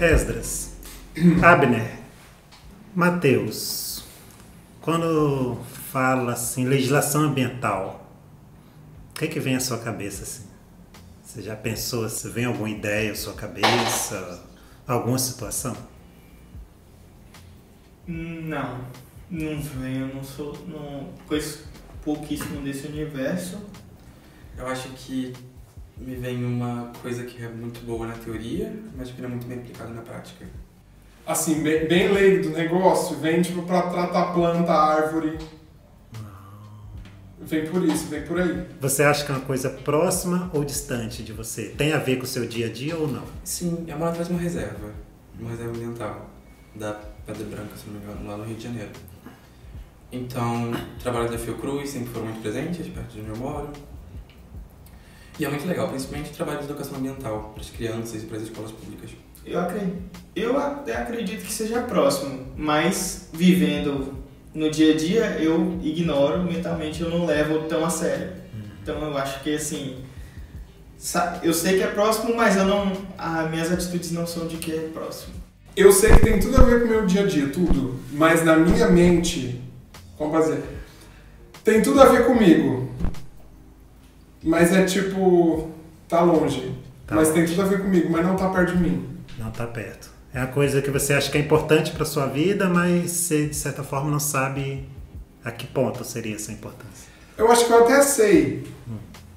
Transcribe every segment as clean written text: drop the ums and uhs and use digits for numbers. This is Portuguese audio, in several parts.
Esdras, Abner, Mateus, quando fala assim, legislação ambiental, o que vem à sua cabeça assim? Você já pensou, se vem alguma ideia à sua cabeça, alguma situação? Não vem, eu não conheço pouquíssimo desse universo. Eu acho que me vem uma coisa que é muito boa na teoria, mas que não é muito bem aplicada na prática. Assim, bem leigo do negócio, vem tipo pra tratar planta, árvore. Vem por isso, vem por aí. Você acha que é uma coisa próxima ou distante de você? Tem a ver com o seu dia a dia ou não? Sim, eu moro atrás de uma reserva ambiental, da Pedra Branca, se não me engano, lá no Rio de Janeiro. Então, trabalhos da Fiocruz sempre foram muito presentes, perto de onde eu moro. E é muito legal, principalmente o trabalho de educação ambiental para as crianças e para as escolas públicas. Eu até acredito que seja próximo, mas vivendo no dia a dia eu ignoro, mentalmente eu não levo tão a sério. Então eu acho que assim, eu sei que é próximo, mas as minhas atitudes não são de que é próximo. Eu sei que tem tudo a ver com o meu dia a dia, tudo. Mas na minha mente, como fazer? Tem tudo a ver comigo. Mas é tipo, tá longe. Mas tem tudo a ver comigo, mas não tá perto de mim. Não tá perto. É uma coisa que você acha que é importante para sua vida, mas você, de certa forma, não sabe a que ponto seria essa importância. Eu acho que eu até sei,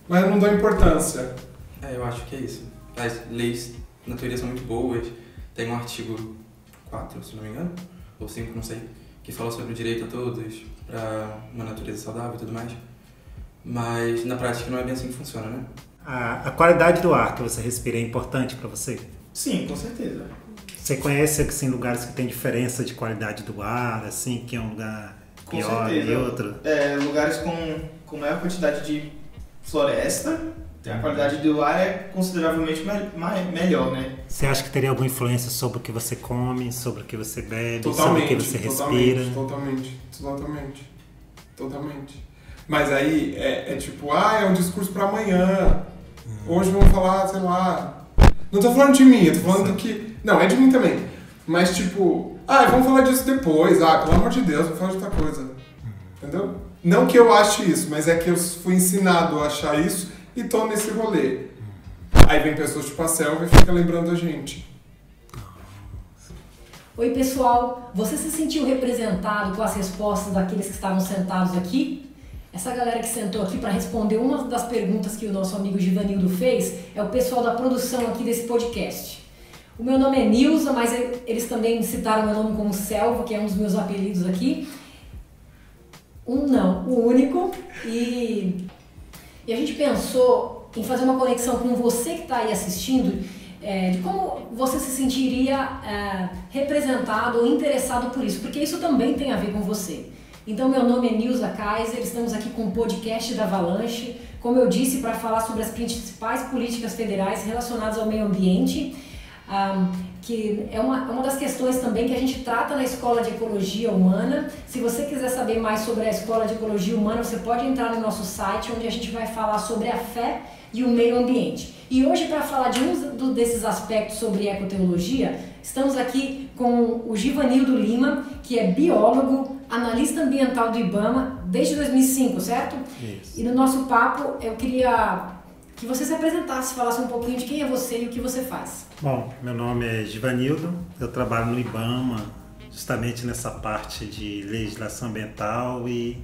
mas eu não dou importância. Eu acho que é isso. As leis, na teoria, são muito boas. Tem um artigo 4, se não me engano, ou 5, não sei, que fala sobre o direito a todos, para uma natureza saudável e tudo mais. Mas na prática não é bem assim que funciona, né? A qualidade do ar que você respira é importante para você? Sim, com certeza. Você conhece assim, lugares que tem diferença de qualidade do ar, assim, que é um lugar pior e outro? Lugares com maior quantidade de floresta, a qualidade do ar é consideravelmente melhor, né? Você acha que teria alguma influência sobre o que você come, sobre o que você bebe, sobre o que você respira? Totalmente. Mas aí é tipo, é um discurso para amanhã. Hoje vamos falar, sei lá. Não tô falando de mim, eu tô falando do que... Não, é de mim também. Mas tipo, vamos falar disso depois. Pelo amor de Deus, vamos falar de outra coisa. Entendeu? Não que eu ache isso, mas é que eu fui ensinado a achar isso e tô nesse rolê. Aí vem pessoas tipo a Selva e fica lembrando a gente. Oi pessoal, você se sentiu representado com as respostas daqueles que estavam sentados aqui? Essa galera que sentou aqui para responder uma das perguntas que o nosso amigo Givanildo fez é o pessoal da produção aqui desse podcast. O meu nome é Nilza, mas eles também citaram meu nome como Selva, que é um dos meus apelidos aqui. O único. E a gente pensou em fazer uma conexão com você que está aí assistindo, de como você se sentiria representado ou interessado por isso, porque isso também tem a ver com você. Então, meu nome é Nilza Kaiser, estamos aqui com o podcast da Avalanche, como eu disse, para falar sobre as principais políticas federais relacionadas ao meio ambiente, que é uma das questões também que a gente trata na Escola de Ecologia Humana. Se você quiser saber mais sobre a Escola de Ecologia Humana, você pode entrar no nosso site, onde a gente vai falar sobre a fé e o meio ambiente. E hoje, para falar de um desses aspectos sobre ecoteologia, estamos aqui com o Givanildo Lima, que é biólogo, analista ambiental do IBAMA desde 2005, certo? Isso. E no nosso papo eu queria que você se apresentasse, falasse um pouquinho de quem é você e o que você faz. Bom, meu nome é Givanildo, eu trabalho no IBAMA justamente nessa parte de legislação ambiental e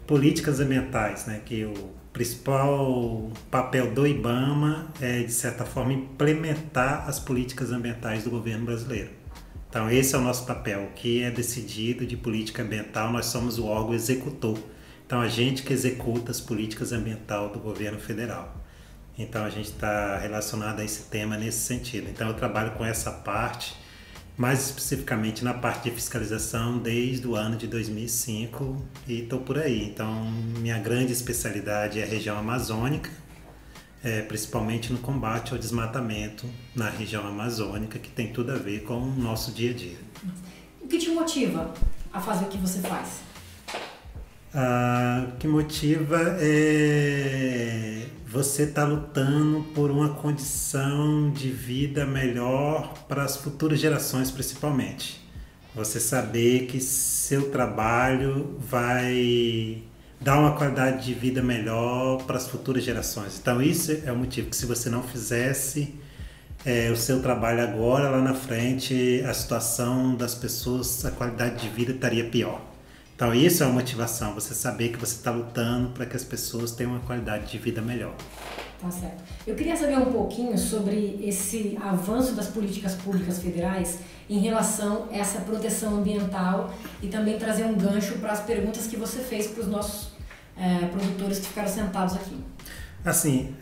políticas ambientais, né? Que o principal papel do IBAMA é, de certa forma, implementar as políticas ambientais do governo brasileiro. Então esse é o nosso papel, o que é decidido de política ambiental, nós somos o órgão executor. Então a gente que executa as políticas ambientais do governo federal. Então a gente está relacionado a esse tema nesse sentido. Então eu trabalho com essa parte, mais especificamente na parte de fiscalização desde o ano de 2005 e estou por aí. Então minha grande especialidade é a região amazônica, principalmente no combate ao desmatamento na região amazônica, que tem tudo a ver com o nosso dia a dia. O que te motiva a fazer o que você faz? O que motiva é você está lutando por uma condição de vida melhor para as futuras gerações, principalmente. Você saber que seu trabalho vai dar uma qualidade de vida melhor para as futuras gerações. Então isso é o motivo que, se você não fizesse o seu trabalho agora, lá na frente, a situação das pessoas, a qualidade de vida estaria pior. Então isso é uma motivação, você saber que você está lutando para que as pessoas tenham uma qualidade de vida melhor. Tá certo. Eu queria saber um pouquinho sobre esse avanço das políticas públicas federais em relação a essa proteção ambiental e também trazer um gancho para as perguntas que você fez para os nossos produtores que ficaram sentados aqui. Assim,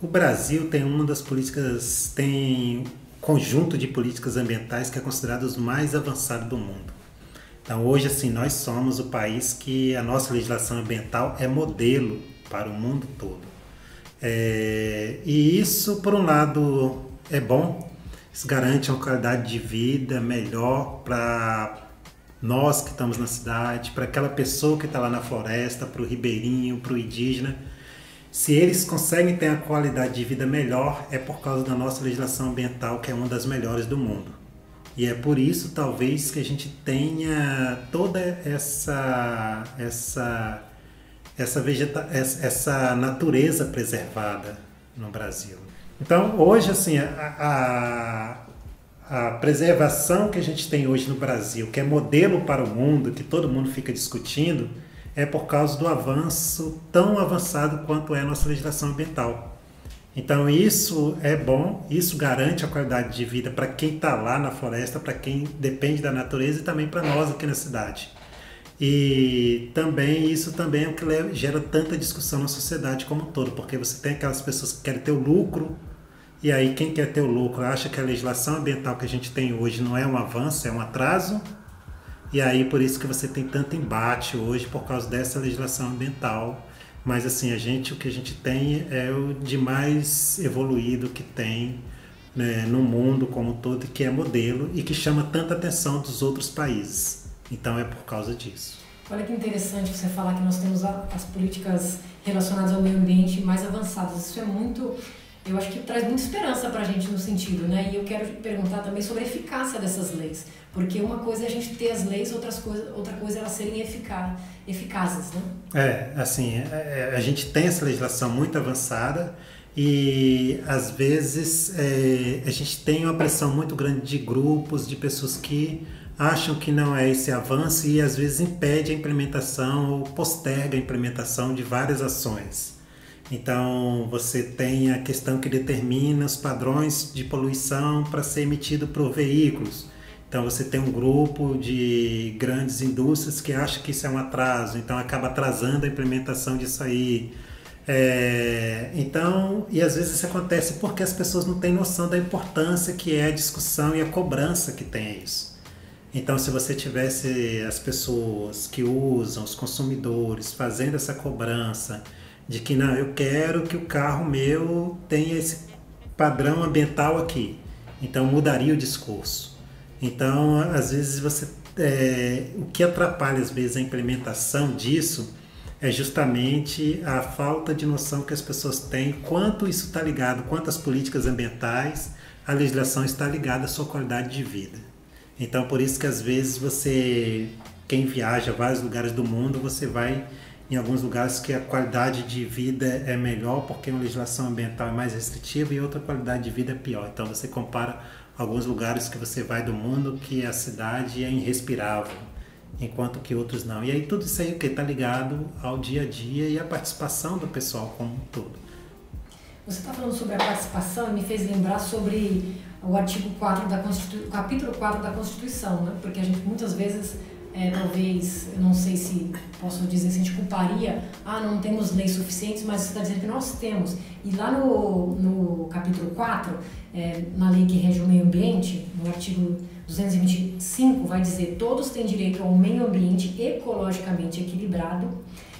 o Brasil tem uma das políticas, tem um conjunto de políticas ambientais que é considerado os mais avançados do mundo. Então hoje, assim, nós somos o país que a nossa legislação ambiental é modelo para o mundo todo. E isso, por um lado, é bom, isso garante uma qualidade de vida melhor para nós que estamos na cidade, para aquela pessoa que está lá na floresta, para o ribeirinho, para o indígena. Se eles conseguem ter a qualidade de vida melhor, é por causa da nossa legislação ambiental, que é uma das melhores do mundo. E é por isso, talvez, que a gente tenha toda essa natureza preservada no Brasil. Então, hoje, assim, a preservação que a gente tem hoje no Brasil, que é modelo para o mundo, que todo mundo fica discutindo, é por causa do avanço tão avançado quanto é a nossa legislação ambiental. Então isso é bom, isso garante a qualidade de vida para quem está lá na floresta, para quem depende da natureza e também para nós aqui na cidade. E também isso também é o que gera tanta discussão na sociedade como um todo, porque você tem aquelas pessoas que querem ter o lucro, e aí quem quer ter o lucro acha que a legislação ambiental que a gente tem hoje não é um avanço, é um atraso, e aí por isso que você tem tanto embate hoje por causa dessa legislação ambiental. Mas assim, o que a gente tem é o de mais evoluído que tem, né, no mundo como um todo, que é modelo e que chama tanta atenção dos outros países. Então é por causa disso. Olha que interessante você falar que nós temos as políticas relacionadas ao meio ambiente mais avançadas. Isso é muito, eu acho que traz muita esperança para a gente no sentido, né? E eu quero te perguntar também sobre a eficácia dessas leis. Porque uma coisa é a gente ter as leis, outra coisa é elas serem eficazes, né? A gente tem essa legislação muito avançada e, às vezes, a gente tem uma pressão muito grande de grupos, de pessoas que acham que não é esse avanço e, às vezes, impede a implementação ou posterga a implementação de várias ações. Então, você tem a questão que determina os padrões de poluição para ser emitido por veículos. Então você tem um grupo de grandes indústrias que acha que isso é um atraso, então acaba atrasando a implementação disso aí. E às vezes isso acontece porque as pessoas não têm noção da importância que é a discussão e a cobrança que tem isso. Então se você tivesse as pessoas que usam, os consumidores, fazendo essa cobrança de que não, eu quero que o carro meu tenha esse padrão ambiental aqui, então mudaria o discurso. Então, às vezes, o que atrapalha, às vezes, a implementação disso é justamente a falta de noção que as pessoas têm, quanto isso está ligado, quanto as políticas ambientais, a legislação está ligada à sua qualidade de vida. Então, por isso que, às vezes, quem viaja a vários lugares do mundo, você vai em alguns lugares que a qualidade de vida é melhor, porque uma legislação ambiental é mais restritiva e outra qualidade de vida é pior. Então, você compara alguns lugares que você vai do mundo que a cidade é irrespirável, enquanto que outros não. E aí tudo isso aí está ligado ao dia a dia e à participação do pessoal como um todo. Você está falando sobre a participação e me fez lembrar sobre o artigo 4 da Constituição, capítulo 4 da Constituição, né? Porque a gente muitas vezes, talvez, eu não sei se posso dizer, se a gente culparia, não temos leis suficientes, mas você está dizendo que nós temos. E lá no capítulo 4, na lei que rege o meio ambiente, no artigo 225, vai dizer: todos têm direito a um meio ambiente ecologicamente equilibrado,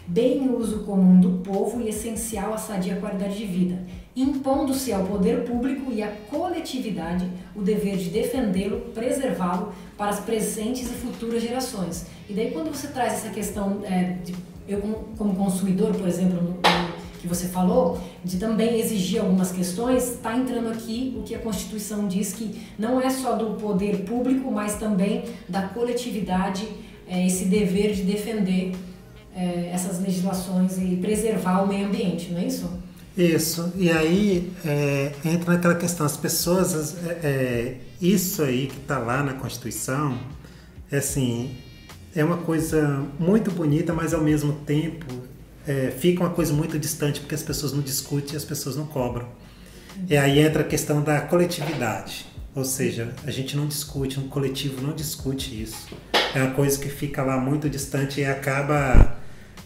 bem uso comum do povo e essencial à sadia qualidade de vida, impondo-se ao poder público e à coletividade o dever de defendê-lo, preservá-lo para as presentes e futuras gerações. E daí, quando você traz essa questão, eu como consumidor, por exemplo, que você falou, de também exigir algumas questões, está entrando aqui o que a Constituição diz que não é só do poder público, mas também da coletividade, esse dever de defender essas legislações e preservar o meio ambiente, não é isso? Isso, e aí entra naquela questão, as pessoas, isso aí que está lá na Constituição, assim, é uma coisa muito bonita, mas ao mesmo tempo fica uma coisa muito distante, porque as pessoas não discutem e as pessoas não cobram. E aí entra a questão da coletividade, ou seja, a gente não discute, um coletivo não discute isso. É uma coisa que fica lá muito distante e acaba,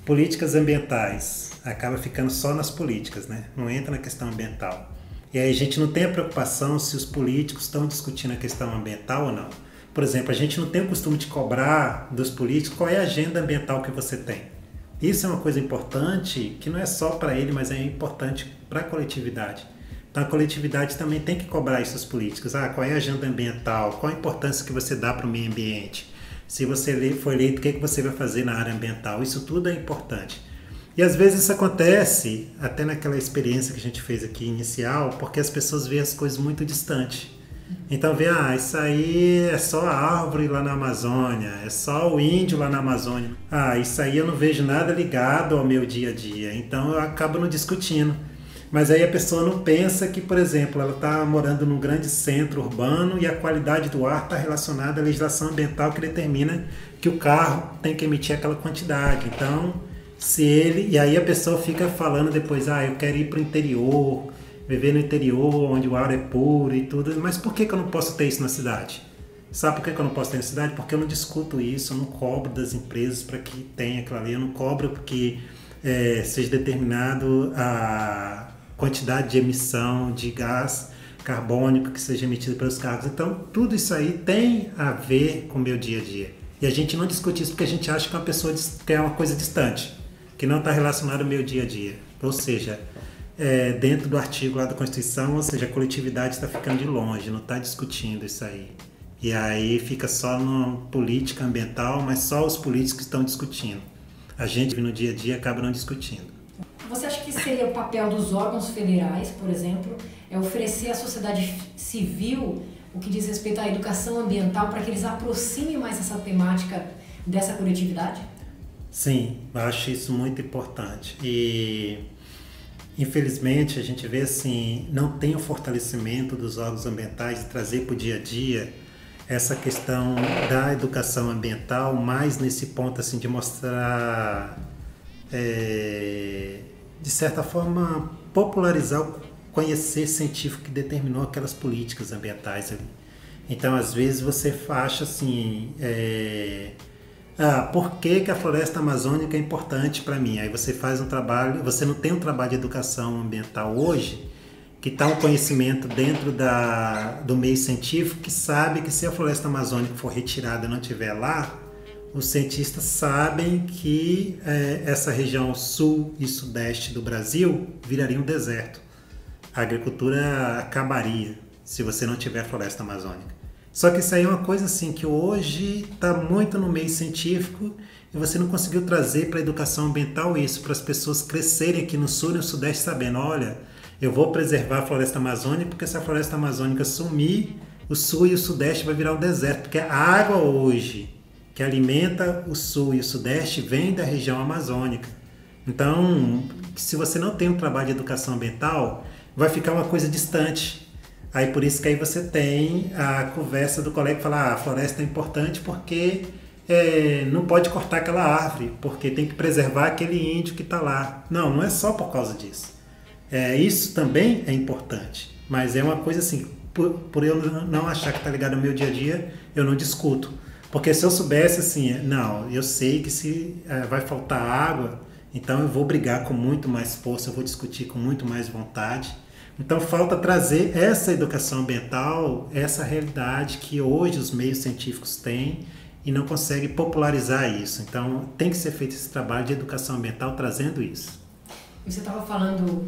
políticas ambientais, acaba ficando só nas políticas, né? Não entra na questão ambiental. E aí a gente não tem a preocupação se os políticos estão discutindo a questão ambiental ou não. Por exemplo, a gente não tem o costume de cobrar dos políticos qual é a agenda ambiental que você tem. Isso é uma coisa importante, que não é só para ele, mas é importante para a coletividade. Então a coletividade também tem que cobrar isso dos políticos. Qual é a agenda ambiental? Qual a importância que você dá para o meio ambiente? Se você for eleito, o que você vai fazer na área ambiental? Isso tudo é importante. E às vezes isso acontece, até naquela experiência que a gente fez aqui inicial, porque as pessoas veem as coisas muito distantes. Então vê, isso aí é só a árvore lá na Amazônia, é só o índio lá na Amazônia. Isso aí eu não vejo nada ligado ao meu dia a dia, então eu acabo não discutindo. Mas aí a pessoa não pensa que, por exemplo, ela está morando num grande centro urbano e a qualidade do ar está relacionada à legislação ambiental que determina que o carro tem que emitir aquela quantidade. Então, e aí a pessoa fica falando depois, eu quero ir para o interior, viver no interior, onde o ar é puro e tudo, mas por que eu não posso ter isso na cidade? Sabe por que eu não posso ter na cidade? Porque eu não discuto isso, eu não cobro das empresas para que tenha aquilo ali, eu não cobro porque seja determinado a quantidade de emissão de gás carbônico que seja emitido pelos carros. Então, tudo isso aí tem a ver com o meu dia a dia. E a gente não discute isso porque a gente acha que é uma coisa distante, que não está relacionada ao meu dia a dia. Ou seja, dentro do artigo lá da Constituição, ou seja, a coletividade está ficando de longe, não está discutindo isso aí. E aí fica só na política ambiental, mas só os políticos estão discutindo. A gente no dia a dia acaba não discutindo. Você acha que seria o papel dos órgãos federais, por exemplo, oferecer à sociedade civil o que diz respeito à educação ambiental para que eles aproximem mais essa temática dessa coletividade? Sim, eu acho isso muito importante. E infelizmente a gente vê assim, não tem o fortalecimento dos órgãos ambientais de trazer para o dia a dia essa questão da educação ambiental, mais nesse ponto assim de mostrar, de certa forma, popularizar o conhecer científico que determinou aquelas políticas ambientais ali. Então, às vezes você acha assim, por que a floresta amazônica é importante para mim? Aí você faz um trabalho, você não tem um trabalho de educação ambiental hoje, que está um conhecimento dentro do meio científico que sabe que se a floresta amazônica for retirada e não estiver lá, os cientistas sabem que essa região sul e sudeste do Brasil viraria um deserto. A agricultura acabaria se você não tiver floresta amazônica. Só que isso aí é uma coisa assim que hoje está muito no meio científico e você não conseguiu trazer para a educação ambiental isso, para as pessoas crescerem aqui no sul e no sudeste sabendo, olha, eu vou preservar a floresta amazônica porque se a floresta amazônica sumir, o sul e o sudeste vai virar um deserto, porque a água hoje que alimenta o sul e o sudeste vem da região amazônica. Então, se você não tem um trabalho de educação ambiental, vai ficar uma coisa distante. Aí por isso que aí você tem a conversa do colega que fala, a floresta é importante porque não pode cortar aquela árvore, porque tem que preservar aquele índio que está lá. Não, não é só por causa disso. Isso também é importante, mas é uma coisa assim, por eu não achar que está ligado ao meu dia a dia, eu não discuto. Porque se eu soubesse assim, não, eu sei que se vai faltar água, então eu vou brigar com muito mais força, eu vou discutir com muito mais vontade. Então falta trazer essa educação ambiental, essa realidade que hoje os meios científicos têm e não conseguem popularizar isso. Então tem que ser feito esse trabalho de educação ambiental trazendo isso. Você estava falando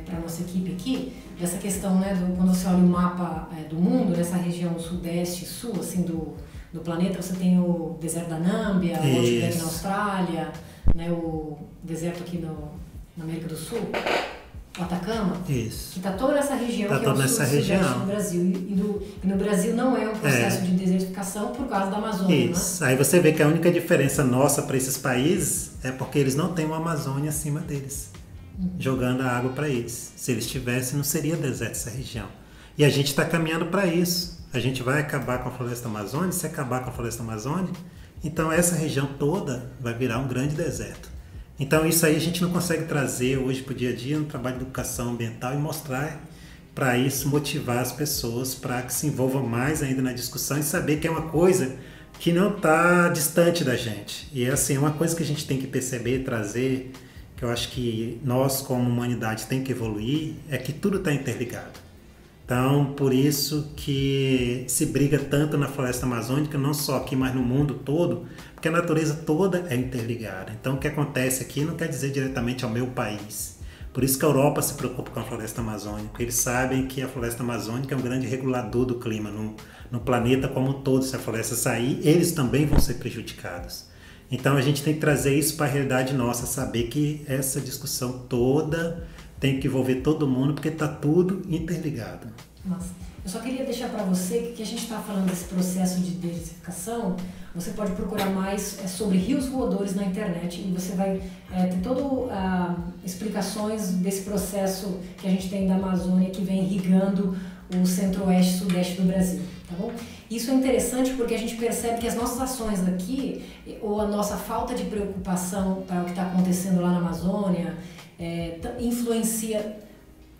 para a nossa equipe aqui, dessa questão, né, quando você olha o mapa do mundo, nessa região sudeste e sul, assim, do planeta, você tem o deserto da Nâmbia, o Outback na Austrália, né, o deserto aqui na América do Sul, o Atacama, Isso. que está toda essa região, Tá que é o toda essa sul-sudeste região. do Brasil. E no Brasil não é um processo de desertificação por causa da Amazônia, Isso. Aí você vê que a única diferença nossa para esses países é porque eles não têm uma Amazônia acima deles, jogando a água para eles. Se eles tivessem, não seria deserto essa região. E a gente está caminhando para isso. A gente vai acabar com a floresta amazônica. Se acabar com a floresta amazônica, então essa região toda vai virar um grande deserto. Então isso aí a gente não consegue trazer hoje para o dia a dia no trabalho de educação ambiental e mostrar para isso, motivar as pessoas para que se envolvam mais ainda na discussão e saber que é uma coisa que não está distante da gente. E assim, é uma coisa que a gente tem que perceber, trazer, que eu acho que nós como humanidade tem que evoluir, é que tudo está interligado. Então, por isso que se briga tanto na floresta amazônica, não só aqui, mas no mundo todo, porque a natureza toda é interligada. Então, o que acontece aqui não quer dizer diretamente ao meu país. Por isso que a Europa se preocupa com a floresta amazônica, porque eles sabem que a floresta amazônica é um grande regulador do clima no planeta como um todo. Se a floresta sair, eles também vão ser prejudicados. Então, a gente tem que trazer isso para a realidade nossa, saber que essa discussão toda tem que envolver todo mundo, porque está tudo interligado. Nossa. Eu só queria deixar para você que a gente está falando desse processo de desertificação. Você pode procurar mais sobre rios voadores na internet e você vai ter todas explicações desse processo que a gente tem da Amazônia que vem irrigando o centro-oeste e sudeste do Brasil, tá bom? Isso é interessante porque a gente percebe que as nossas ações aqui, ou a nossa falta de preocupação para o que está acontecendo lá na Amazônia, influencia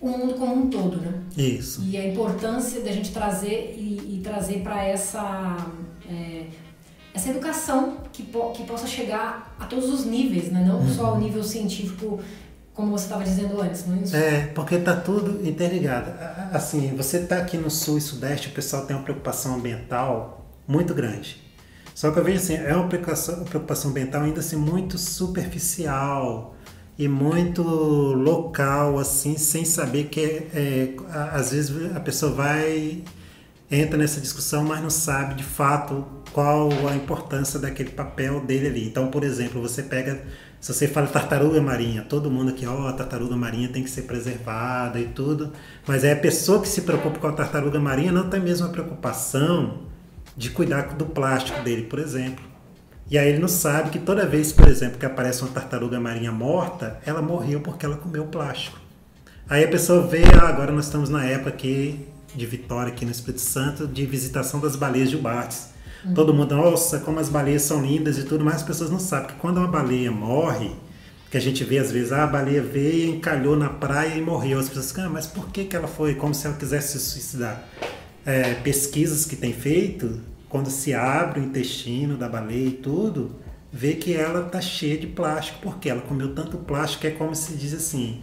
o mundo como um todo, né? Isso. E a importância da gente trazer e trazer para essa educação que possa chegar a todos os níveis, né? Não só ao nível científico, como você estava dizendo antes, não é isso? Porque está tudo interligado. Assim, você está aqui no sul e sudeste, o pessoal tem uma preocupação ambiental muito grande. Só que eu vejo assim, é uma preocupação ambiental ainda assim muito superficial e muito local, assim, sem saber que às vezes a pessoa entra nessa discussão, mas não sabe de fato qual a importância daquele papel dele ali. Então, por exemplo, você pega, se você fala tartaruga marinha, todo mundo aqui, a tartaruga marinha tem que ser preservada e tudo, mas a pessoa que se preocupa com a tartaruga marinha não tem mesmo a preocupação de cuidar do plástico dele, por exemplo. E aí ele não sabe que toda vez, por exemplo, que aparece uma tartaruga marinha morta, ela morreu porque ela comeu plástico. Aí a pessoa vê, agora nós estamos na época aqui de Vitória, aqui no Espírito Santo, de visitação das baleias de Jubartes. Todo mundo, nossa, como as baleias são lindas e tudo, mas as pessoas não sabem que quando uma baleia morre, que a gente vê às vezes, a baleia veio, encalhou na praia e morreu. As pessoas ficam, mas por que ela foi? Como se ela quisesse se suicidar. Pesquisas que tem feito, quando se abre o intestino da baleia e tudo, vê que ela está cheia de plástico, porque ela comeu tanto plástico que é como se diz assim,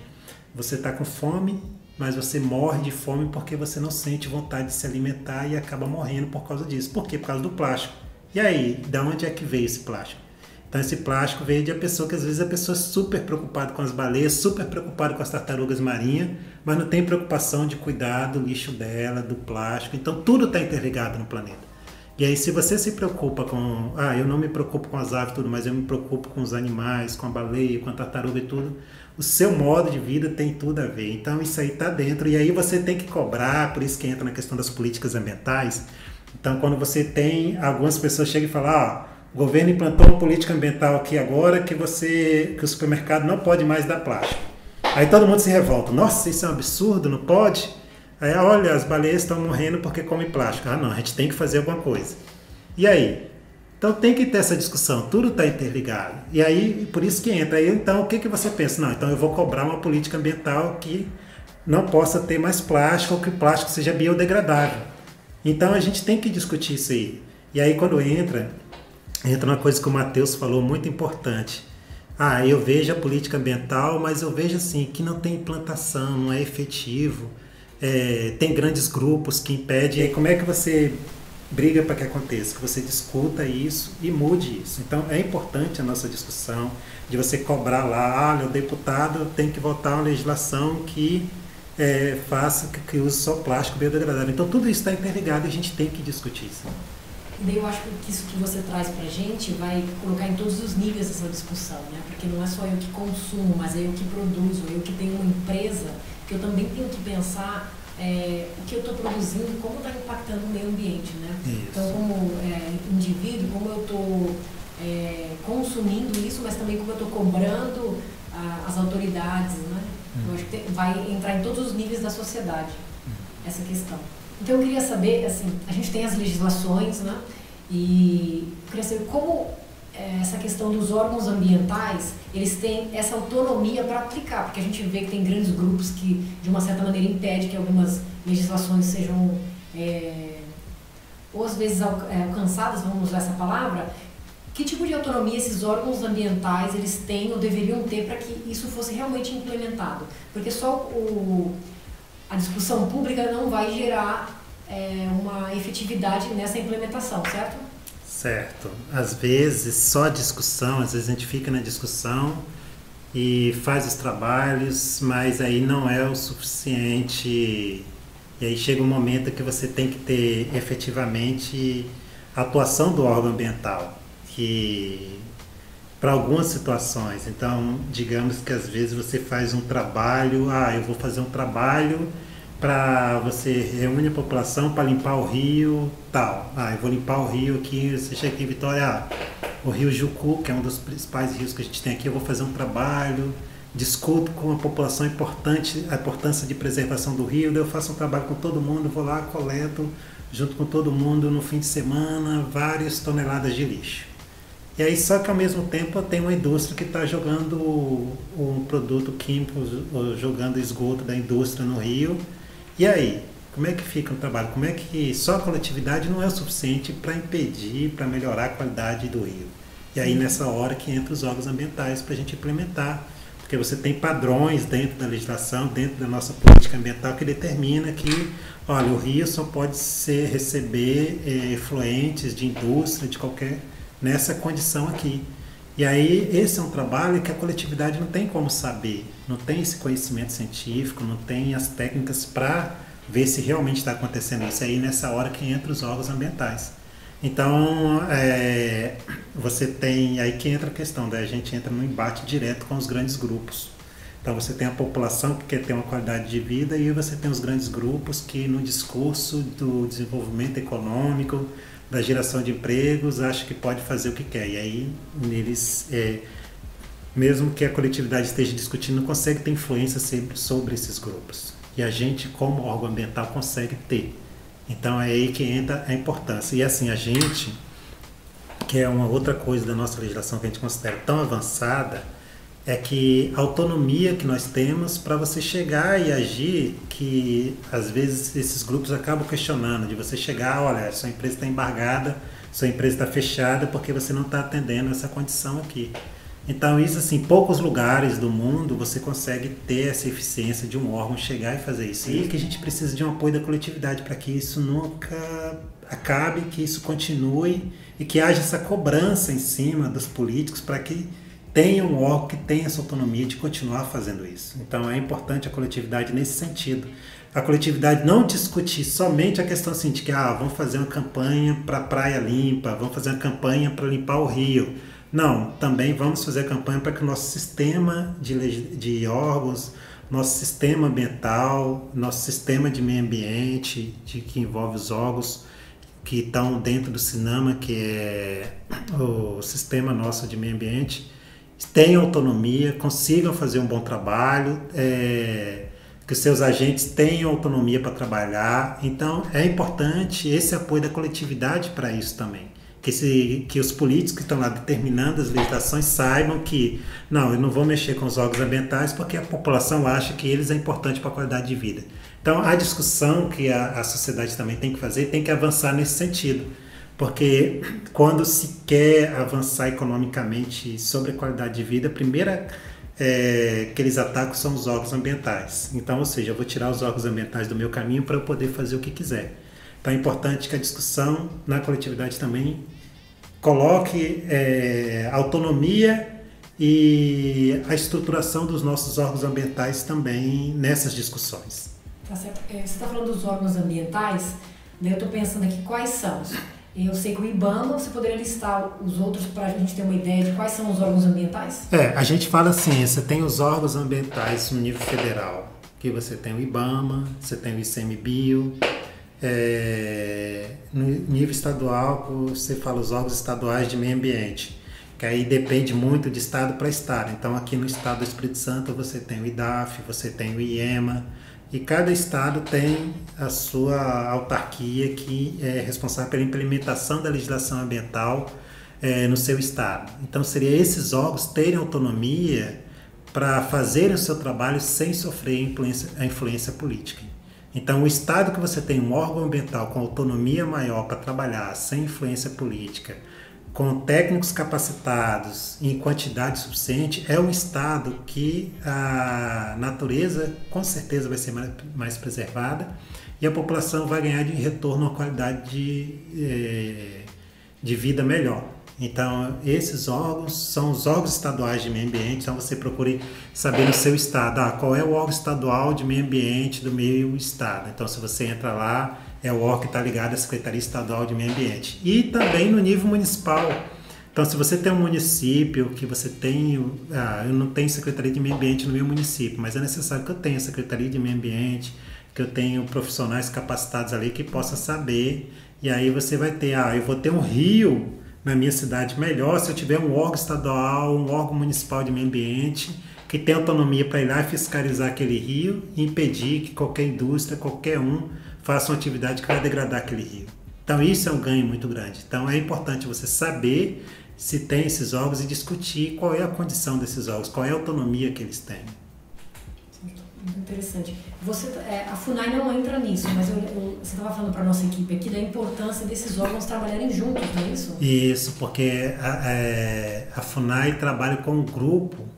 você está com fome, mas você morre de fome porque você não sente vontade de se alimentar e acaba morrendo por causa disso. Por quê? Por causa do plástico. E aí, de onde é que veio esse plástico? Então esse plástico veio de a pessoa que às vezes a pessoa é super preocupada com as baleias, super preocupada com as tartarugas marinhas, mas não tem preocupação de cuidar do lixo dela, do plástico. Então tudo está interligado no planeta. E aí se você se preocupa com, eu não me preocupo com as aves e tudo, mas eu me preocupo com os animais, com a baleia, com a tartaruga e tudo, o seu modo de vida tem tudo a ver. Então isso aí está dentro. E aí você tem que cobrar, por isso que entra na questão das políticas ambientais. Então quando você tem, algumas pessoas chegam e falam, o governo implantou uma política ambiental aqui agora que o supermercado não pode mais dar plástico. Aí todo mundo se revolta. Nossa, isso é um absurdo, não pode? Aí, olha, as baleias estão morrendo porque comem plástico. Não, a gente tem que fazer alguma coisa. E aí? Então tem que ter essa discussão, tudo está interligado. E aí, por isso que entra. Aí, então, o que você pensa? Não, então eu vou cobrar uma política ambiental que não possa ter mais plástico ou que o plástico seja biodegradável. Então a gente tem que discutir isso aí. E aí quando entra uma coisa que o Matheus falou muito importante. Eu vejo a política ambiental, mas eu vejo assim que não tem implantação, não é efetivo. Tem grandes grupos que impedem. E aí como é que você briga para que aconteça? Que você discuta isso e mude isso. Então é importante a nossa discussão de você cobrar lá, o deputado tem que votar uma legislação que faça que use só plástico biodegradável. Então tudo isso está interligado e a gente tem que discutir isso. E daí eu acho que isso que você traz pra gente vai colocar em todos os níveis essa discussão, né? Porque não é só eu que consumo, mas é eu que produzo, eu que tenho uma empresa, que eu também tenho que pensar o que eu estou produzindo, como está impactando o meio ambiente, né? Isso. Então, como indivíduo, como eu estou consumindo isso, mas também como eu estou cobrando as autoridades, né? Eu acho que vai entrar em todos os níveis da sociedade, essa questão. Então, eu queria saber, assim, a gente tem as legislações, né? E eu queria saber como essa questão dos órgãos ambientais, eles têm essa autonomia para aplicar, porque a gente vê que tem grandes grupos que, de uma certa maneira, impedem que algumas legislações sejam, ou às vezes alcançadas, vamos usar essa palavra. Que tipo de autonomia esses órgãos ambientais eles têm ou deveriam ter para que isso fosse realmente implementado? Porque só a discussão pública não vai gerar uma efetividade nessa implementação, certo? Certo. Às vezes só discussão, às vezes a gente fica na discussão e faz os trabalhos, mas aí não é o suficiente. E aí chega um momento que você tem que ter efetivamente a atuação do órgão ambiental, que para algumas situações. Então, digamos que às vezes você faz um trabalho, eu vou fazer um trabalho para você reúne a população para limpar o rio tal. Eu vou limpar o rio aqui, você chega aqui em Vitória, o rio Jucu, que é um dos principais rios que a gente tem aqui, eu vou fazer um trabalho, discuto com a população a importância de preservação do rio, daí eu faço um trabalho com todo mundo, vou lá, coleto junto com todo mundo no fim de semana várias toneladas de lixo. E aí só que ao mesmo tempo tem uma indústria que está jogando um produto químico, jogando esgoto da indústria no rio. E aí, como é que fica o trabalho? Como é que só a coletividade não é o suficiente para impedir, para melhorar a qualidade do rio? E aí nessa hora que entra os órgãos ambientais para a gente implementar, porque você tem padrões dentro da legislação, dentro da nossa política ambiental que determina que, olha, o rio só pode receber efluentes de indústria, de qualquer, nessa condição aqui. E aí esse é um trabalho que a coletividade não tem como saber, não tem esse conhecimento científico, não tem as técnicas para ver se realmente está acontecendo isso. Aí nessa hora que entra os órgãos ambientais. Então, você tem, aí que entra a questão, a gente entra no embate direto com os grandes grupos. Então você tem a população que quer ter uma qualidade de vida e você tem os grandes grupos que no discurso do desenvolvimento econômico, da geração de empregos, acha que pode fazer o que quer. E aí, eles, mesmo que a coletividade esteja discutindo, não consegue ter influência sempre sobre esses grupos. E a gente, como órgão ambiental, consegue ter. Então, é aí que entra a importância. E assim, a gente, que é uma outra coisa da nossa legislação que a gente considera tão avançada, é que a autonomia que nós temos para você chegar e agir, que às vezes esses grupos acabam questionando, de você chegar, olha, sua empresa está embargada, sua empresa está fechada porque você não está atendendo essa condição aqui. Então isso, assim, em poucos lugares do mundo você consegue ter essa eficiência de um órgão chegar e fazer isso. E que a gente precisa de um apoio da coletividade para que isso nunca acabe, que isso continue e que haja essa cobrança em cima dos políticos para que tenha um órgão que tenha essa autonomia de continuar fazendo isso. Então é importante a coletividade nesse sentido. A coletividade não discutir somente a questão assim de que vamos fazer uma campanha para a praia limpa, vamos fazer uma campanha para limpar o rio. Não, também vamos fazer a campanha para que o nosso sistema de órgãos, nosso sistema ambiental, nosso sistema de meio ambiente, que envolve os órgãos que estão dentro do CINAMA, que é o sistema nosso de meio ambiente, tenham autonomia, consigam fazer um bom trabalho, que os seus agentes tenham autonomia para trabalhar. Então, é importante esse apoio da coletividade para isso também. Que os políticos que estão lá determinando as legislações saibam que, não, eu não vou mexer com os órgãos ambientais porque a população acha que eles é importante para a qualidade de vida. Então, a discussão que a sociedade também tem que fazer, tem que avançar nesse sentido. Porque quando se quer avançar economicamente sobre a qualidade de vida, a primeira que eles atacam são os órgãos ambientais. Então, ou seja, eu vou tirar os órgãos ambientais do meu caminho para eu poder fazer o que quiser. Então é importante que a discussão na coletividade também coloque autonomia e a estruturação dos nossos órgãos ambientais também nessas discussões. Tá certo. Você está falando dos órgãos ambientais, né? Eu estou pensando aqui quais são. Eu sei que o IBAMA, você poderia listar os outros para a gente ter uma ideia de quais são os órgãos ambientais? A gente fala assim, você tem os órgãos ambientais no nível federal, que você tem o IBAMA, você tem o ICMBio, no nível estadual você fala os órgãos estaduais de meio ambiente, que aí depende muito de estado para estado. Então aqui no estado do Espírito Santo você tem o IDAF, você tem o IEMA, e cada estado tem a sua autarquia que é responsável pela implementação da legislação ambiental no seu estado. Então seria esses órgãos terem autonomia para fazerem o seu trabalho sem sofrer a influência política. Então o estado que você tem um órgão ambiental com autonomia maior para trabalhar sem influência política, com técnicos capacitados em quantidade suficiente, é um estado que a natureza com certeza vai ser mais preservada e a população vai ganhar de retorno uma qualidade de vida melhor. Então, esses órgãos são os órgãos estaduais de meio ambiente. Então, você procure saber no seu estado, qual é o órgão estadual de meio ambiente do meu estado. Então, se você entra lá, é o órgão que está ligado à Secretaria Estadual de Meio Ambiente. E também no nível municipal. Então, se você tem um município que você tem... eu não tenho Secretaria de Meio Ambiente no meu município, mas é necessário que eu tenha Secretaria de Meio Ambiente, que eu tenha profissionais capacitados ali que possam saber. E aí você vai ter, eu vou ter um rio na minha cidade melhor se eu tiver um órgão estadual, um órgão municipal de meio ambiente que tem autonomia para ir lá e fiscalizar aquele rio e impedir que qualquer indústria, qualquer faça uma atividade que vai degradar aquele rio. Então isso é um ganho muito grande. Então é importante você saber se tem esses órgãos e discutir qual é a condição desses órgãos, qual é a autonomia que eles têm. Muito interessante. A FUNAI não entra nisso, mas você estava falando para a nossa equipe aqui da importância desses órgãos trabalharem juntos, não é isso? Isso, porque a FUNAI trabalha com um grupo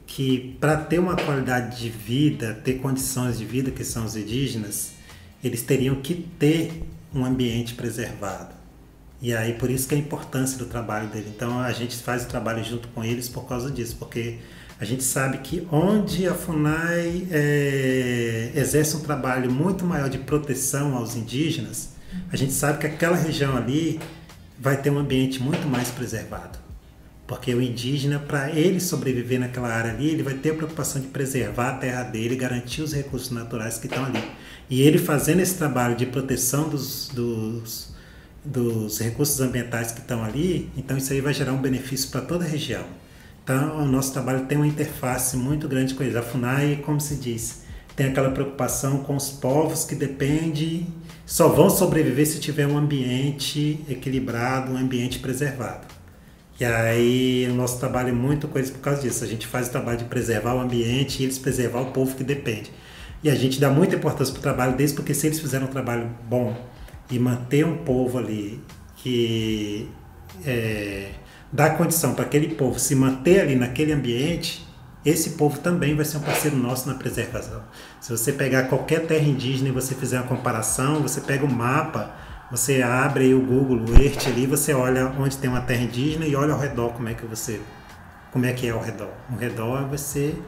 que, para ter uma qualidade de vida, ter condições de vida, que são os indígenas, eles teriam que ter um ambiente preservado. E aí, por isso que é a importância do trabalho dele. Então, a gente faz o trabalho junto com eles por causa disso, porque a gente sabe que onde a FUNAI exerce um trabalho muito maior de proteção aos indígenas, a gente sabe que aquela região ali vai ter um ambiente muito mais preservado. Porque o indígena, para ele sobreviver naquela área ali, ele vai ter a preocupação de preservar a terra dele, garantir os recursos naturais que estão ali. E ele fazendo esse trabalho de proteção dos recursos ambientais que estão ali, então isso aí vai gerar um benefício para toda a região. Então, o nosso trabalho tem uma interface muito grande com eles. A FUNAI, como se diz, tem aquela preocupação com os povos que só vão sobreviver se tiver um ambiente equilibrado, um ambiente preservado. E aí, o nosso trabalho é muito com eles por causa disso. A gente faz o trabalho de preservar o ambiente e eles preservar o povo que depende. E a gente dá muita importância para o trabalho deles, porque se eles fizerem um trabalho bom e manter um povo ali que dá condição para aquele povo se manter ali naquele ambiente, esse povo também vai ser um parceiro nosso na preservação. Se você pegar qualquer terra indígena e você fizer uma comparação, você pega o mapa, você abre aí o Google, o Earth ali, você olha onde tem uma terra indígena e olha ao redor como é que é ao redor. Ao redor vai ser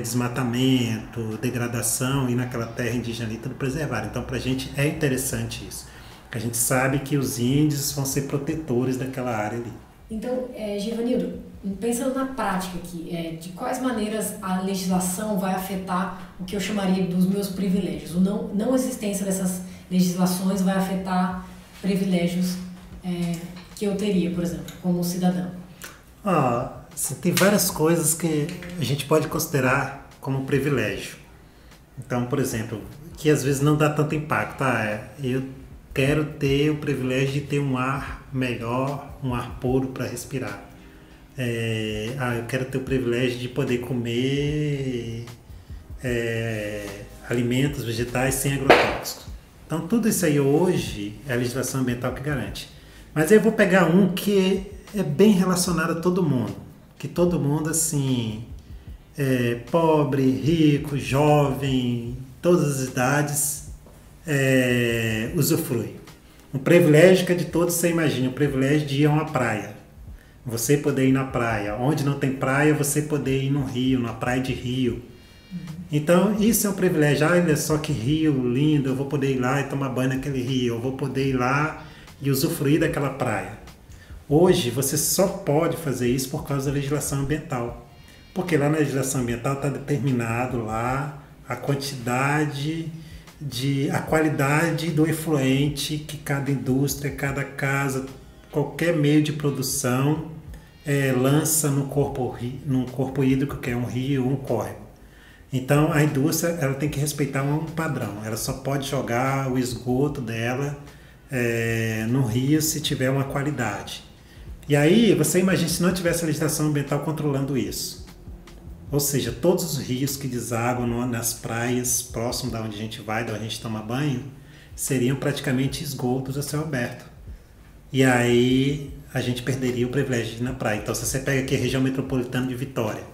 desmatamento, degradação, e naquela terra indígena ali tudo preservado. Então, para a gente é interessante isso. A gente sabe que os índios vão ser protetores daquela área ali. Então, Givanildo, pensando na prática aqui, de quais maneiras a legislação vai afetar o que eu chamaria dos meus privilégios? O não existência dessas legislações vai afetar privilégios que eu teria, por exemplo, como cidadão? Tem várias coisas que a gente pode considerar como privilégio. Então, por exemplo, que às vezes não dá tanto impacto. Eu quero ter o privilégio de ter um ar melhor, um ar puro para respirar. Eu quero ter o privilégio de poder comer alimentos vegetais sem agrotóxicos. Então, tudo isso aí hoje é a legislação ambiental que garante. Mas aí eu vou pegar um que é bem relacionado a todo mundo. Que todo mundo, assim, pobre, rico, jovem, todas as idades, usufrui. Um privilégio que é de todos, você imagina, o privilégio de ir a uma praia. Você poder ir na praia. Onde não tem praia, você poder ir no rio, na praia de rio. Então, isso é um privilégio. Olha só que rio lindo, eu vou poder ir lá e tomar banho naquele rio. Eu vou poder ir lá e usufruir daquela praia. Hoje você só pode fazer isso por causa da legislação ambiental, porque lá na legislação ambiental está determinado lá a quantidade a qualidade do efluente que cada indústria, cada casa, qualquer meio de produção lança no corpo hídrico, que é um rio ou um córrego. Então a indústria ela tem que respeitar um padrão, ela só pode jogar o esgoto dela no rio se tiver uma qualidade. E aí você imagina se não tivesse a legislação ambiental controlando isso. Ou seja, todos os rios que desaguam nas praias próximo da onde a gente vai, da onde a gente toma banho, seriam praticamente esgotos a céu aberto. E aí a gente perderia o privilégio de ir na praia. Então se você pega aqui a região metropolitana de Vitória,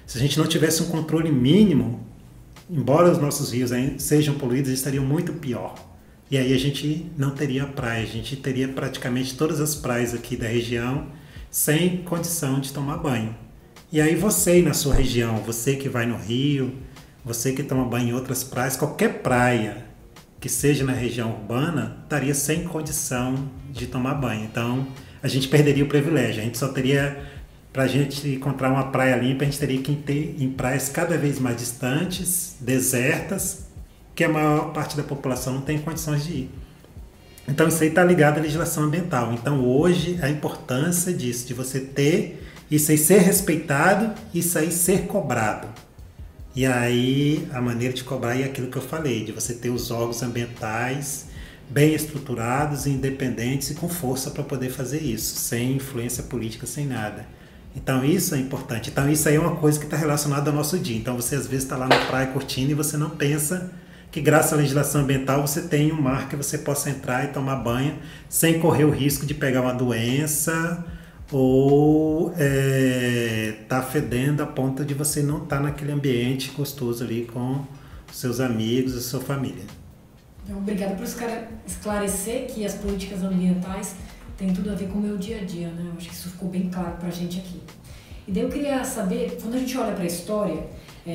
se a gente não tivesse um controle mínimo, embora os nossos rios sejam poluídos, eles estariam muito pior. E aí a gente não teria praia, a gente teria praticamente todas as praias aqui da região sem condição de tomar banho. E aí você aí na sua região, você que vai no rio, você que toma banho em outras praias, qualquer praia que seja na região urbana, estaria sem condição de tomar banho. Então a gente perderia o privilégio, a gente só teria, para a gente encontrar uma praia limpa, a gente teria que ir em praias cada vez mais distantes, desertas, que a maior parte da população não tem condições de ir. Então isso aí está ligado à legislação ambiental. Então hoje a importância disso, de você ter isso aí ser respeitado, isso aí ser cobrado. E aí a maneira de cobrar é aquilo que eu falei, de você ter os órgãos ambientais bem estruturados, independentes e com força para poder fazer isso, sem influência política, sem nada. Então isso é importante. Então isso aí é uma coisa que está relacionada ao nosso dia. Então você às vezes está lá na praia curtindo e você não pensa que graças à legislação ambiental você tem um mar que você possa entrar e tomar banho sem correr o risco de pegar uma doença ou tá fedendo a ponto de você não estar naquele ambiente gostoso ali com seus amigos e sua família. Obrigada por esclarecer que as políticas ambientais têm tudo a ver com o meu dia a dia, né? Eu acho que isso ficou bem claro para a gente aqui. E daí eu queria saber, quando a gente olha para a história,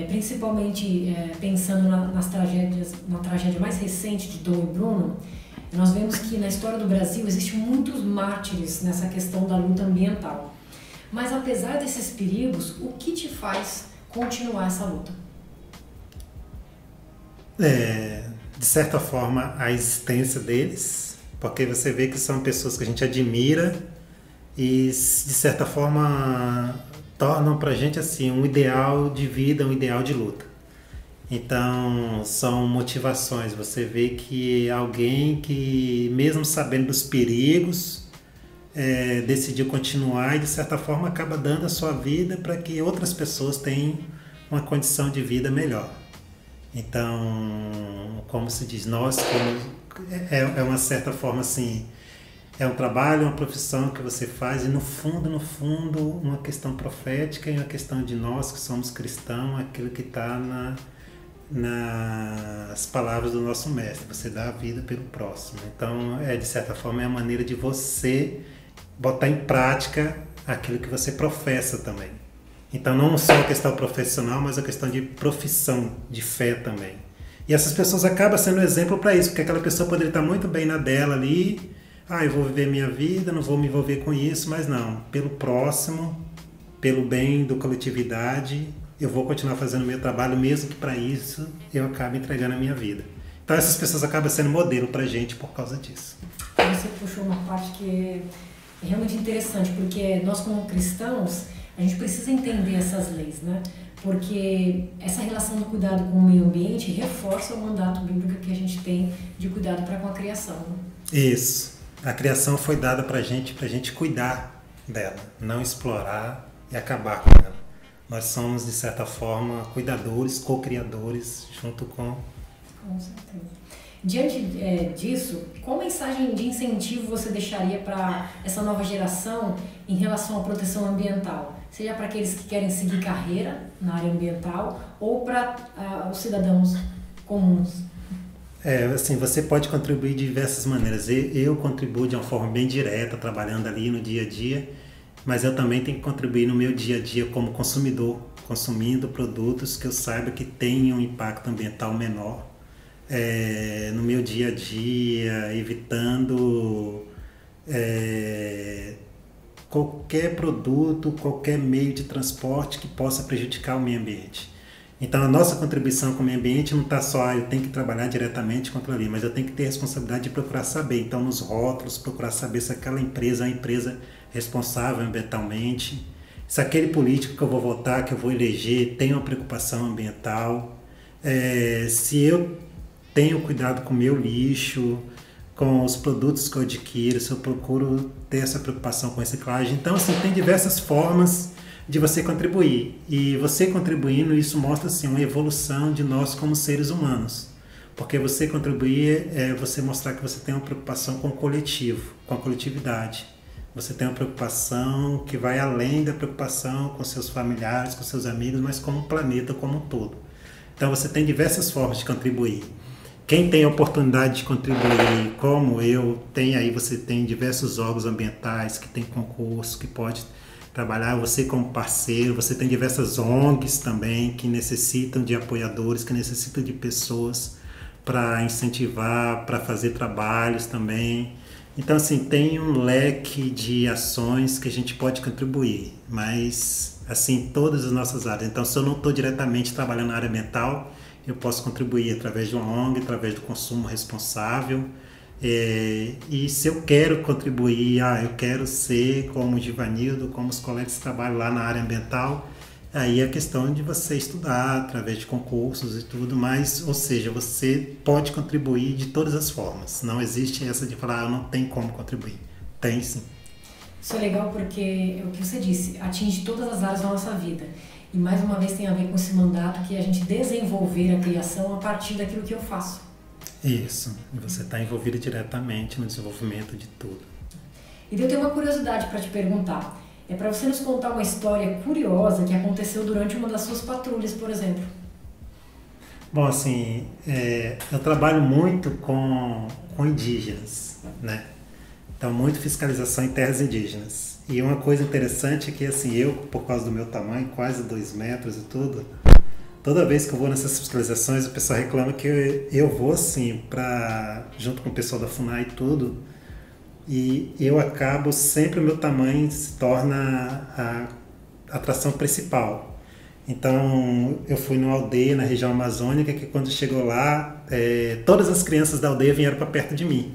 principalmente pensando na tragédia mais recente de Dom e Bruno, nós vemos que na história do Brasil existem muitos mártires nessa questão da luta ambiental. Mas apesar desses perigos, o que te faz continuar essa luta? De certa forma, a existência deles, porque você vê que são pessoas que a gente admira e, de certa forma, tornam pra gente assim um ideal de vida, um ideal de luta. Então, são motivações. Você vê que alguém que, mesmo sabendo dos perigos, decidiu continuar e, de certa forma, acaba dando a sua vida para que outras pessoas tenham uma condição de vida melhor. Então, como se diz, nós, é uma certa forma assim, é um trabalho, uma profissão que você faz e no fundo, uma questão profética e uma questão de nós que somos cristãos, aquilo que está nas palavras do nosso mestre, você dá a vida pelo próximo. Então, de certa forma, é a maneira de você botar em prática aquilo que você professa também. Então, não só a questão profissional, mas a questão de profissão, de fé também. E essas pessoas acabam sendo um exemplo para isso, porque aquela pessoa poderia estar muito bem na dela ali, eu vou viver minha vida, não vou me envolver com isso, mas não, pelo próximo, pelo bem da coletividade, eu vou continuar fazendo o meu trabalho, mesmo que para isso eu acabe entregando a minha vida. Então essas pessoas acabam sendo modelo para a gente por causa disso. Você puxou uma parte que é realmente interessante, porque nós como cristãos, a gente precisa entender essas leis, né? Porque essa relação do cuidado com o meio ambiente reforça o mandato bíblico que a gente tem de cuidado para com a criação. Né? Isso. A criação foi dada para a gente cuidar dela, não explorar e acabar com ela. Nós somos, de certa forma, cuidadores, co-criadores, junto com... Com certeza. Diante disso, qual mensagem de incentivo você deixaria para essa nova geração em relação à proteção ambiental? Seja para aqueles que querem seguir carreira na área ambiental ou para os cidadãos comuns? Assim, você pode contribuir de diversas maneiras. Eu contribuo de uma forma bem direta, trabalhando ali no dia a dia, mas eu também tenho que contribuir no meu dia a dia como consumidor, consumindo produtos que eu saiba que têm um impacto ambiental menor no meu dia a dia, evitando qualquer produto, qualquer meio de transporte que possa prejudicar o meio ambiente. Então a nossa contribuição com o meio ambiente não está só, eu tenho que trabalhar diretamente com aquilo ali, mas eu tenho que ter a responsabilidade de procurar saber. Então nos rótulos, procurar saber se aquela empresa é uma empresa responsável ambientalmente, se aquele político que eu vou votar, que eu vou eleger, tem uma preocupação ambiental, se eu tenho cuidado com o meu lixo, com os produtos que eu adquiro, se eu procuro ter essa preocupação com reciclagem. Então, assim, tem diversas formas de você contribuir. E você contribuindo, isso mostra assim, uma evolução de nós como seres humanos. Porque você contribuir é você mostrar que você tem uma preocupação com o coletivo, com a coletividade. Você tem uma preocupação que vai além da preocupação com seus familiares, com seus amigos, mas como o planeta como um todo. Então você tem diversas formas de contribuir. Quem tem a oportunidade de contribuir, como eu, você tem diversos órgãos ambientais que tem concurso, que pode trabalhar, você como parceiro, você tem diversas ONGs também que necessitam de apoiadores, que necessitam de pessoas para incentivar, para fazer trabalhos também. Então, assim, tem um leque de ações que a gente pode contribuir, mas, assim, todas as nossas áreas. Então, se eu não estou diretamente trabalhando na área ambiental, eu posso contribuir através de uma ONG, através do consumo responsável. E se eu quero contribuir, eu quero ser como o Givanildo, como os colegas que trabalham lá na área ambiental, aí é questão de você estudar através de concursos e tudo mais, ou seja, você pode contribuir de todas as formas. Não existe essa de falar, não tem como contribuir. Tem sim. Isso é legal porque, é o que você disse, atinge todas as áreas da nossa vida. E mais uma vez tem a ver com esse mandato que é a gente desenvolver a criação a partir daquilo que eu faço. Isso, você está envolvido diretamente no desenvolvimento de tudo. E eu tenho uma curiosidade para te perguntar. É para você nos contar uma história curiosa que aconteceu durante uma das suas patrulhas, por exemplo. Bom, assim, eu trabalho muito com indígenas, né? Então, muito fiscalização em terras indígenas. E uma coisa interessante é que, assim, eu, por causa do meu tamanho, quase 2 metros e tudo, toda vez que eu vou nessas fiscalizações, o pessoal reclama que eu vou, assim, junto com o pessoal da FUNAI e tudo, e eu acabo, sempre o meu tamanho se torna a atração principal. Então, eu fui numa aldeia na região amazônica que quando chegou lá, todas as crianças da aldeia vieram para perto de mim.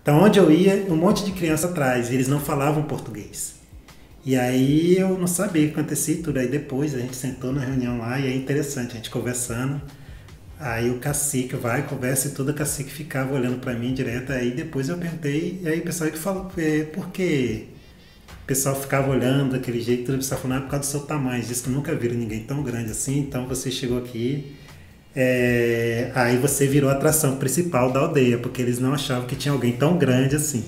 Então, onde eu ia, um monte de criança atrás, e eles não falavam português. E aí eu não sabia o que acontecia e tudo. Aí depois a gente sentou na reunião lá e é interessante, a gente conversando. Aí o cacique conversa e tudo, o cacique ficava olhando para mim direto. Aí depois eu perguntei, e aí o pessoal que falou, por que o pessoal ficava olhando daquele jeito? O pessoal falou, por causa do seu tamanho. Diz que nunca viram ninguém tão grande assim, então você chegou aqui. Aí você virou a atração principal da aldeia, porque eles não achavam que tinha alguém tão grande assim.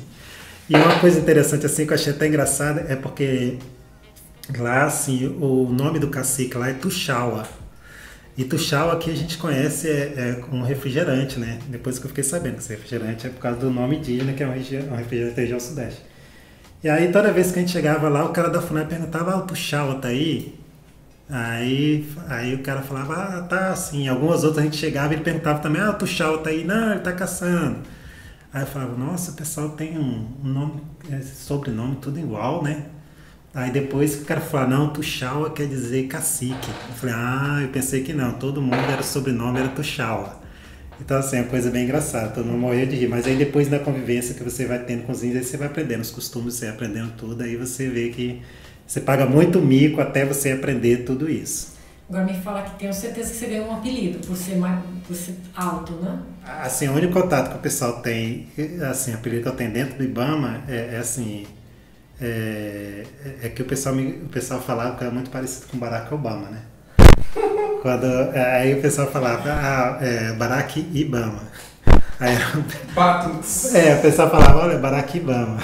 E uma coisa interessante assim que eu achei até engraçada é porque lá assim, o nome do cacique lá é Tuxaua. E Tuxaua aqui a gente conhece um refrigerante, né? Depois que eu fiquei sabendo que esse refrigerante é por causa do nome indígena, que é um refrigerante da região sudeste. E aí toda vez que a gente chegava lá, o cara da FUNAI perguntava, o Tuxaua tá aí? Aí o cara falava, tá assim. Algumas outras a gente chegava e ele perguntava também, o Tuxaua tá aí? Não, ele tá caçando. Aí eu falava, nossa, o pessoal tem um nome, sobrenome tudo igual, né? Aí depois o cara falou, não, Tuxaua quer dizer cacique. Eu falei, eu pensei que não, todo mundo era sobrenome, era Tuxaua. Então assim, é uma coisa bem engraçada, todo mundo morreu de rir. Mas aí depois da convivência que você vai tendo com os índios, aí você vai aprendendo os costumes, você vai aprendendo tudo, aí você vê que você paga muito mico até você aprender tudo isso. Agora me fala que tenho certeza que você ganhou um apelido por ser alto, né? Assim, o único contato que o pessoal tem, assim, o apelido que eu tenho dentro do IBAMA é que o pessoal falava que era muito parecido com Barack Obama, né? Aí o pessoal falava, Barack Ibama. Aí, o pessoal falava, olha, Barack Ibama.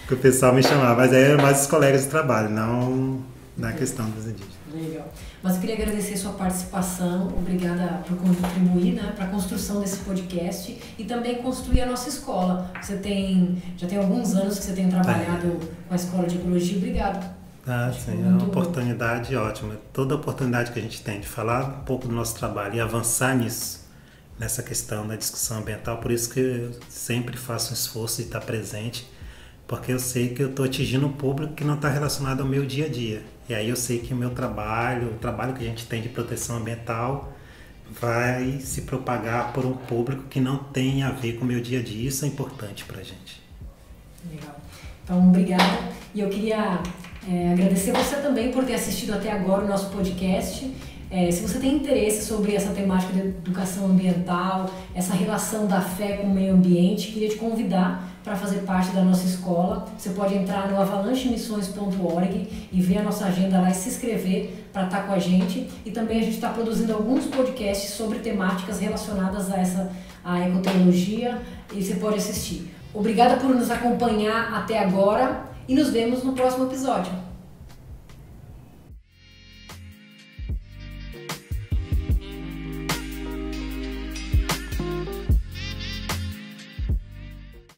Que o pessoal me chamava, mas aí eram mais os colegas de trabalho, não na questão dos indígenas. Legal. Mas eu queria agradecer a sua participação, obrigada por contribuir, né, para a construção desse podcast e também construir a nossa escola. Já tem alguns anos que você tem trabalhado com a Escola de Ecologia, obrigado. Sim, é uma oportunidade ótima. Toda oportunidade que a gente tem de falar um pouco do nosso trabalho e avançar nisso, nessa questão da discussão ambiental, por isso que eu sempre faço um esforço de estar presente, porque eu sei que eu estou atingindo um público que não está relacionado ao meu dia a dia. E aí eu sei que o meu trabalho, o trabalho que a gente tem de proteção ambiental, vai se propagar por um público que não tem a ver com o meu dia a dia. Isso é importante para a gente. Legal. Então, obrigada. E eu queria agradecer você também por ter assistido até agora o nosso podcast. Se você tem interesse sobre essa temática de educação ambiental, essa relação da fé com o meio ambiente, queria te convidar para fazer parte da nossa escola. Você pode entrar no avalanchemissões.org e ver a nossa agenda lá e se inscrever para estar com a gente. E também a gente está produzindo alguns podcasts sobre temáticas relacionadas à ecoteologia e você pode assistir. Obrigada por nos acompanhar até agora e nos vemos no próximo episódio.